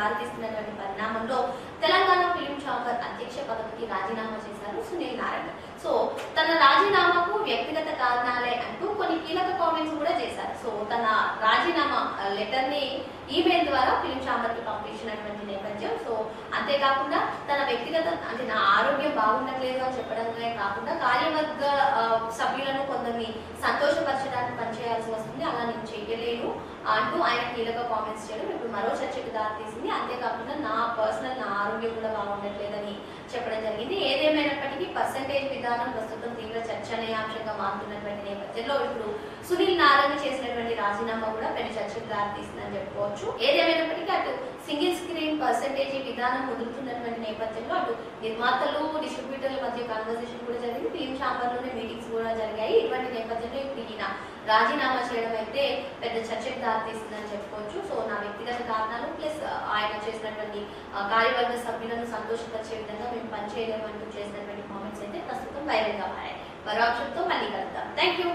దారితీస్తున్నటువంటి పరిణామంలో Telangana film chamber అధ్యక్ష పదవికి రాజీనామా చేశారు సునీల్ నారాయణ. సో తన రాజీనామాకు వ్యక్తిగత కారణాలే అంటూ కొన్ని కీలక కామెంట్స్ కూడా చేశారు. సో తన రాజీనామా లెటర్ ని ఈమెయిల్ ద్వారా ఫిలిం ఛాంబర్ కి పంపించినటువంటి నేపథ్యం. సో అంతేకాకుండా తన వ్యక్తిగత అంటే నా ఆరోగ్యం బాగుండట్లేదు అని చెప్పడమే కాకుండా కార్యవర్గ సభ్యులను కొందరిని సంతోషపరచడానికి పనిచేయాల్సి వస్తుంది, అలా నేను చేయలేను అంటూ ఆయన కీలక కామెంట్స్ చేయడం ఇప్పుడు మరో చర్చకు దారితీసింది. అంతేకాకుండా నా ఆరోగ్యం కూడా బాగుండట్లేదని చెప్పడం జరిగింది. ఏదేమైనప్పటికీ పర్సంటేజ్ విధానం ప్రస్తుతం తీవ్ర చర్చనీయాంశంగా మారుతున్నటువంటి నేపథ్యంలో ఇప్పుడు సునీల్ నారాయణ చేసినటువంటి రాజీనామా కూడా పెద్ద చర్చకు దారితీస్తుందని చెప్పుకోవచ్చు. ఏదేమైనప్పటికీ అటు సింగిల్ స్క్రీన్ పర్సంటేజ్ విధానం ముదురుతున్నటువంటి నేపథ్యంలో అటు నిర్మాతలు డిస్ట్రిబ్యూటర్ల మధ్య కాన్వర్సేషన్ కూడా జరిగింది, ఫిలిం ఛాంబర్ లోనే మీటింగ్స్ కూడా జరిగాయి. ఇటువంటి నేపథ్యంలో ఇప్పుడు ఈయన రాజీనామా చేయడం అయితే పెద్ద చర్చకు దారితీస్తుందని చెప్పుకోవచ్చు. సో నా వ్యక్తిగత కారణాలు ప్లస్ ఆయన చేసినటువంటి కార్యవర్గ సభ్యులను సంతోషపరిచే విధంగా మేము పనిచేయలేమంటూ చేసినటువంటి కామెంట్స్ అయితే ప్రస్తుతం వైరల్ గా మారాయి. మరో అంశంతో మళ్ళీ కలుద్దాం. Thank you.